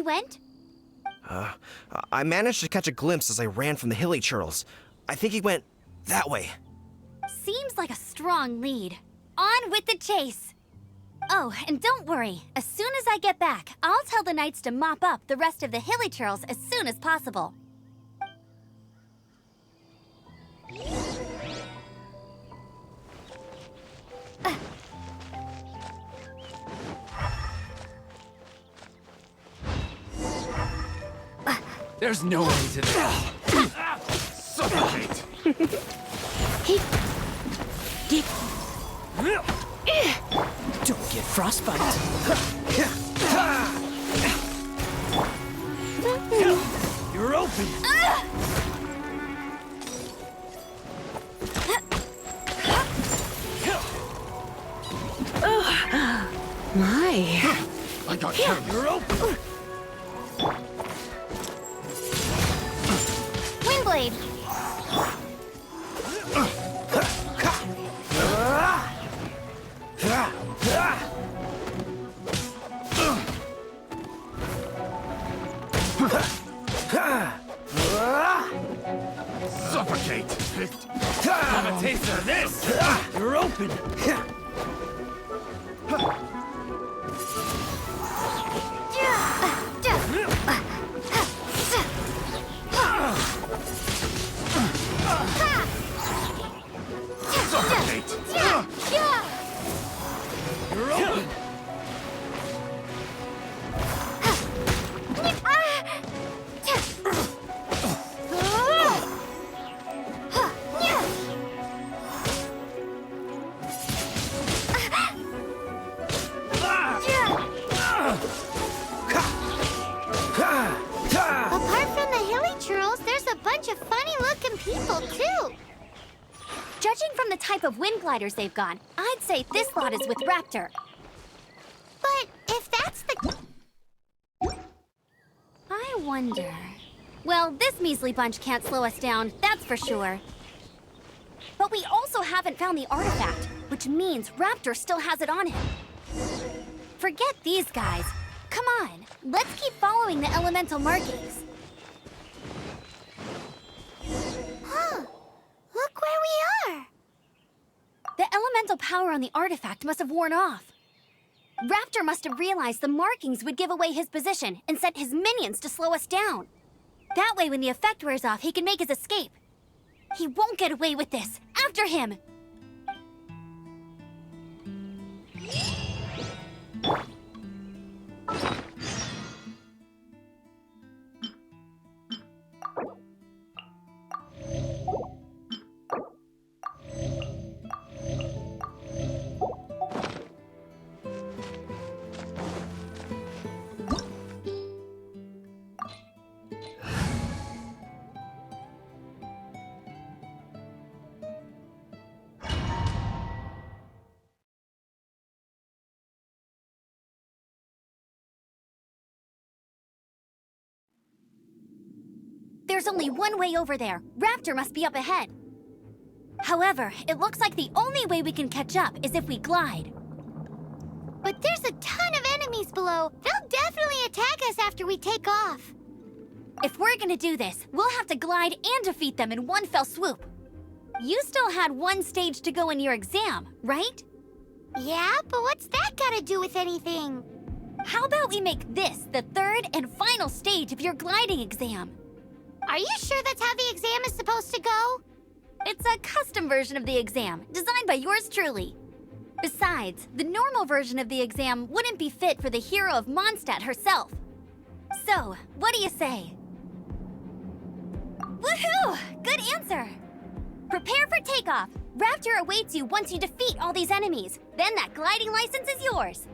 he went? I managed to catch a glimpse as I ran from the hilly churls. I think he went that way. Seems like a strong lead. On with the chase! Oh, and don't worry. As soon as I get back, I'll tell the knights to mop up the rest of the hilly churls as soon as possible. There's no way to this. Suffocate! Don't get frostbite. You're open! My. I got you. You're open! Windblade! Suffocate! Have a taste of this! You're open! Suffocate! You're open! Apart from the hilly churls, there's a bunch of funny-looking people, too. Judging from the type of wind gliders they've got, I'd say this lot is with Raptor. But if that's the... I wonder... Well, this measly bunch can't slow us down, that's for sure. But we also haven't found the artifact, which means Raptor still has it on him. Forget these guys. Come on, let's keep following the elemental markings. Huh, look where we are. The elemental power on the artifact must have worn off. Raptor must have realized the markings would give away his position and sent his minions to slow us down. That way, when the effect wears off, he can make his escape. He won't get away with this. After him! There's only one way over there. Raptor must be up ahead. However, it looks like the only way we can catch up is if we glide. But there's a ton of enemies below. They'll definitely attack us after we take off. If we're gonna do this, we'll have to glide and defeat them in one fell swoop. You still had one stage to go in your exam, right? Yeah, but what's that gotta do with anything? How about we make this the third and final stage of your gliding exam? Are you sure that's how the exam is supposed to go? It's a custom version of the exam, designed by yours truly. Besides, the normal version of the exam wouldn't be fit for the hero of Mondstadt herself. So, what do you say? Woohoo! Good answer! Prepare for takeoff. Raptor awaits you once you defeat all these enemies. Then that gliding license is yours.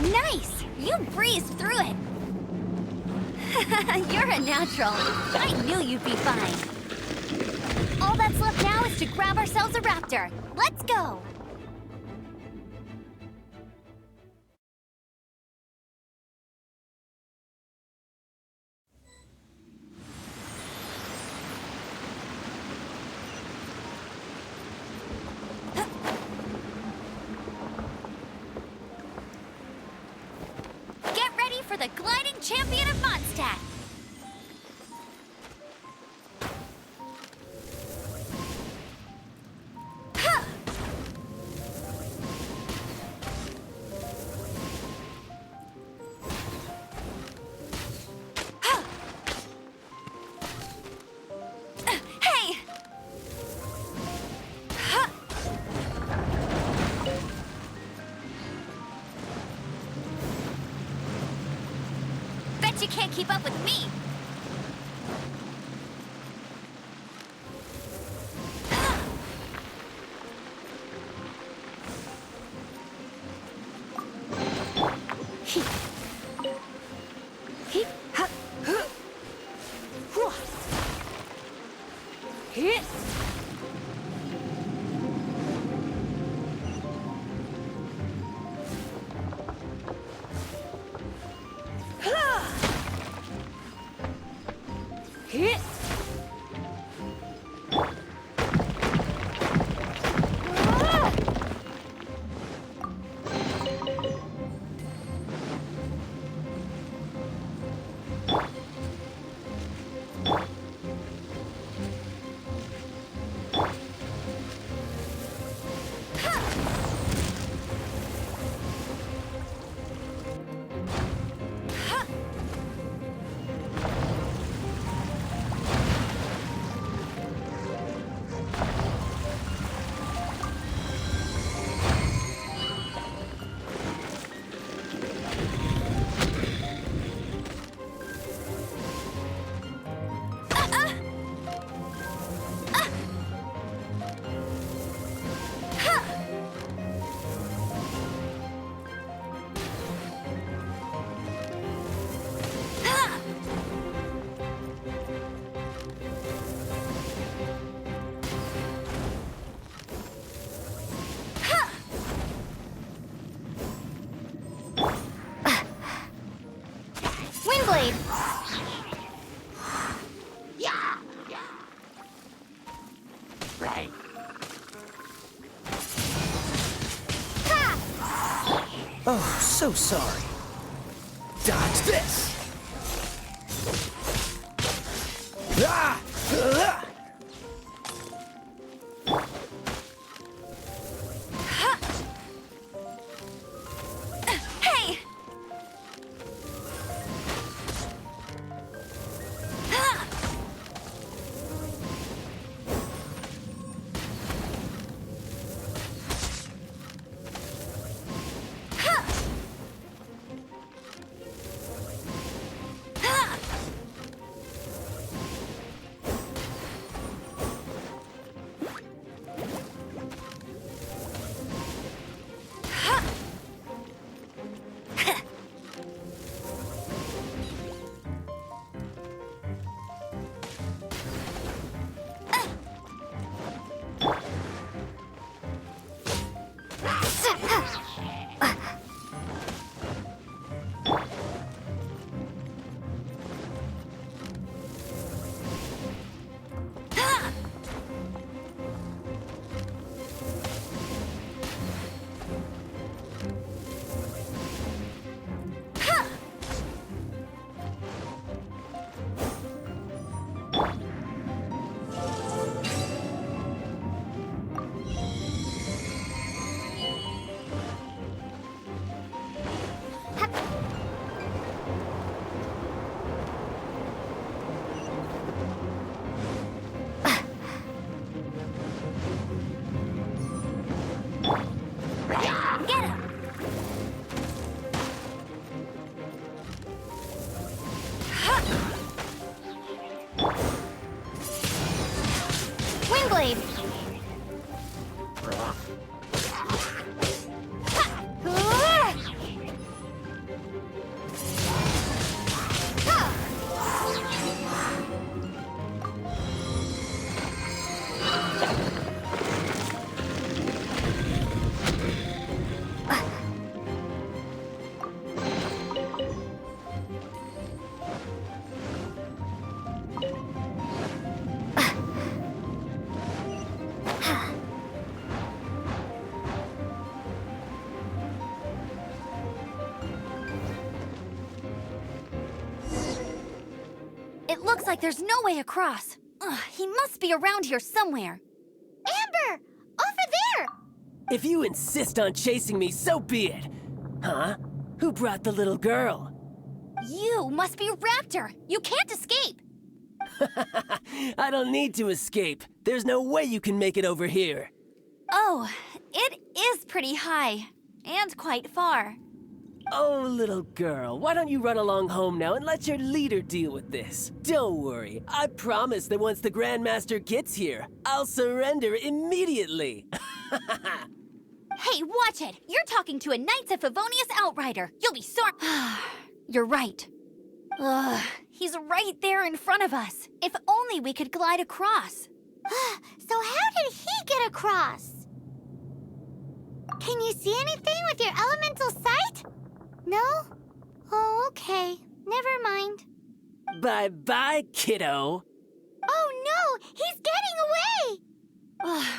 Nice! You breezed through it! You're a natural. I knew you'd be fine. All that's left now is to grab ourselves a raptor. Let's go! Get ready for the gliding champion of Mondstadt! Huh! Huh! Hey! Huh! Bet you can't keep up with me! Windblade! Oh, so sorry. Dodge this! Ah! Ah! Hey! like there's no way across. Ugh, he must be around here somewhere. Amber! Over there! If you insist on chasing me, so be it. Huh? Who brought the little girl? You must be Raptor! You can't escape! I don't need to escape. There's no way you can make it over here. Oh, it is pretty high. And quite far. Oh, little girl, why don't you run along home now and let your leader deal with this? Don't worry, I promise that once the Grandmaster gets here, I'll surrender immediately. Hey, watch it! You're talking to a Knights of Favonius Outrider. You'll be sore. You're right. Ugh, he's right there in front of us. If only we could glide across. So how did he get across? Can you see anything with your elemental sight? No? Oh, okay. Never mind. Bye-bye, kiddo. Oh no! He's getting away!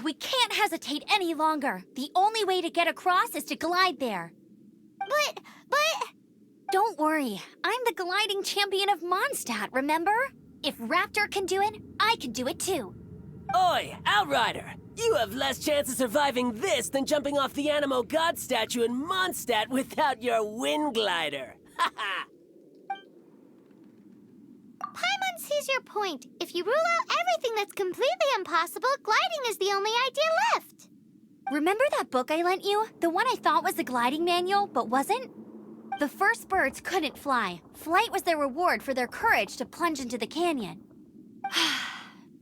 We can't hesitate any longer. The only way to get across is to glide there. But... Don't worry. I'm the gliding champion of Mondstadt, remember? If Raptor can do it, I can do it too. Oi, Outrider! You have less chance of surviving this than jumping off the Animo God statue in Mondstadt without your wind glider. Ha ha! Paimon sees your point. If you rule out everything that's completely impossible, gliding is the only idea left. Remember that book I lent you? The one I thought was the gliding manual, but wasn't? The first birds couldn't fly. Flight was their reward for their courage to plunge into the canyon.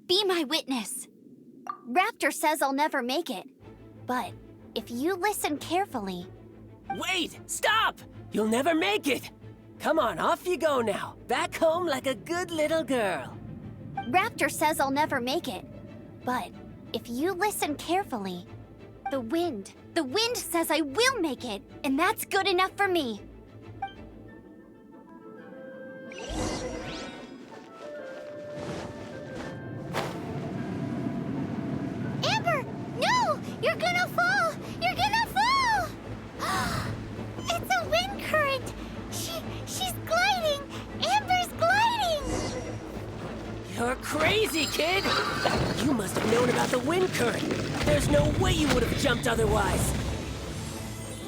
Be my witness. Raptor says I'll never make it. But if you listen carefully... Wait! Stop! You'll never make it! Come on, off you go now. Back home like a good little girl. Raptor says I'll never make it. But if you listen carefully... The wind says I will make it, and that's good enough for me. Amber! No! You're gonna fall! You're gonna fall! It's a wind current! She's gliding! Amber's gliding! You're crazy, kid! You must have known about the wind current. There's no way you would have jumped otherwise.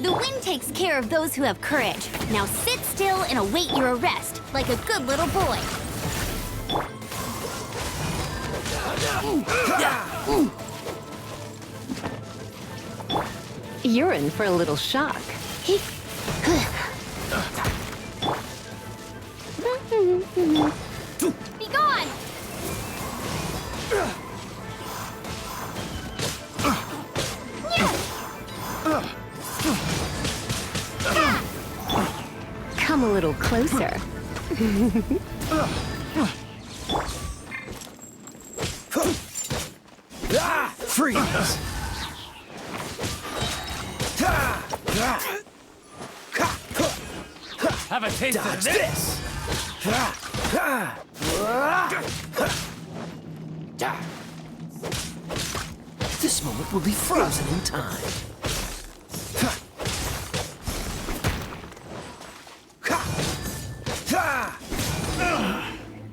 The wind takes care of those who have courage. Now sit still and await your arrest, like a good little boy. You're in for a little shock. Be gone! Come a little closer. Freeze! Have a taste of Dodge this! This moment will be frozen in time.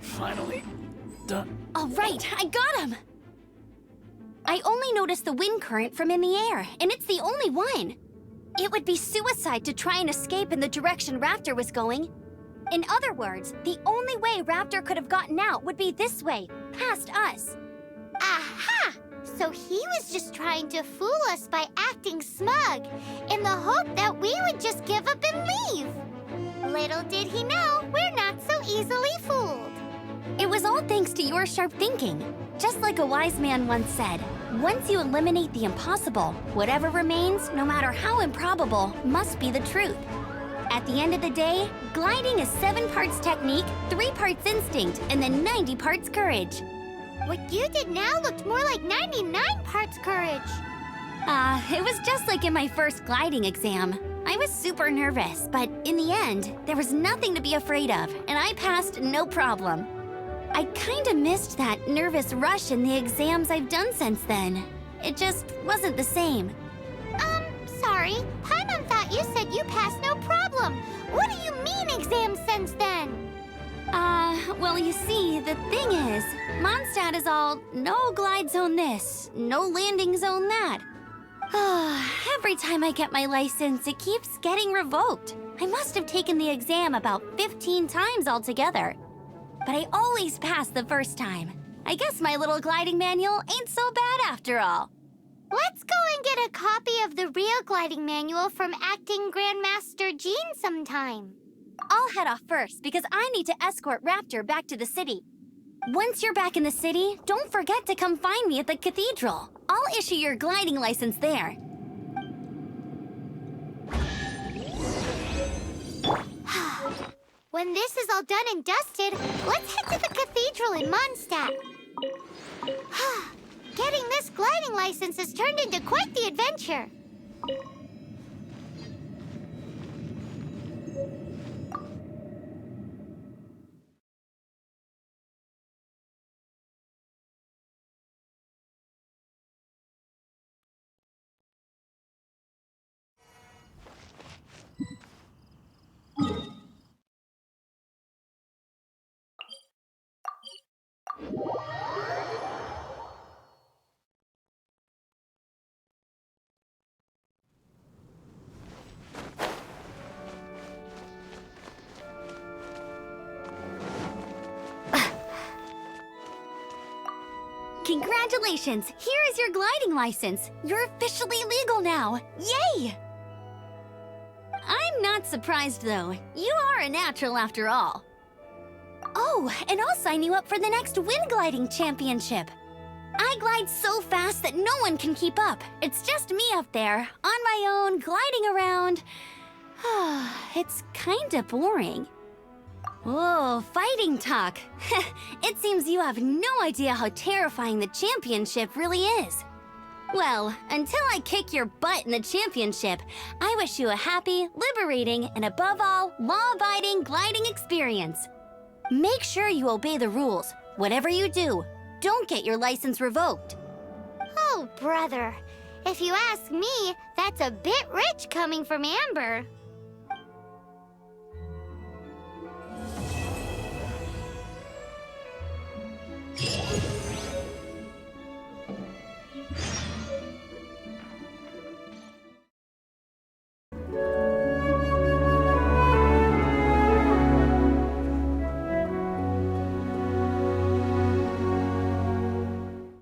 Finally done. All right, I got him! I only noticed the wind current from in the air, and it's the only one. It would be suicide to try and escape in the direction Raptor was going. In other words, the only way Raptor could have gotten out would be this way, past us. Aha! So he was just trying to fool us by acting smug, in the hope that we would just give up and leave. Little did he know, we're not so easily fooled. It was all thanks to your sharp thinking. Just like a wise man once said, once you eliminate the impossible, whatever remains, no matter how improbable, must be the truth. At the end of the day, gliding is 7 parts technique, 3 parts instinct, and then 90 parts courage. What you did now looked more like 99 parts courage. It was just like in my first gliding exam. I was super nervous, but in the end, there was nothing to be afraid of, and I passed no problem. I kinda missed that nervous rush in the exams I've done since then. It just wasn't the same. Sorry. Paimon thought you said you passed no problem. What do you mean exams since then? Well, you see, the thing is, Mondstadt is all no glide zone this, no landing zone that. Every time I get my license, it keeps getting revoked. I must have taken the exam about 15 times altogether. But I always pass the first time. I guess my little gliding manual ain't so bad after all. Let's go and get a copy of the real gliding manual from Acting Grandmaster Jean sometime. I'll head off first because I need to escort Raptor back to the city. Once you're back in the city, don't forget to come find me at the cathedral. I'll issue your gliding license there. When this is all done and dusted, let's head to the cathedral in Mondstadt. Getting this gliding license has turned into quite the adventure. Congratulations! Here is your gliding license. You're officially legal now. Yay! I'm not surprised, though. You are a natural after all. Oh, and I'll sign you up for the next wind gliding championship. I glide so fast that no one can keep up. It's just me up there, on my own, gliding around. It's kinda boring. Whoa, fighting talk. It seems you have no idea how terrifying the championship really is. Well, until I kick your butt in the championship, I wish you a happy, liberating, and above all, law-abiding gliding experience. Make sure you obey the rules. Whatever you do, don't get your license revoked. Oh, brother. If you ask me, that's a bit rich coming from Amber.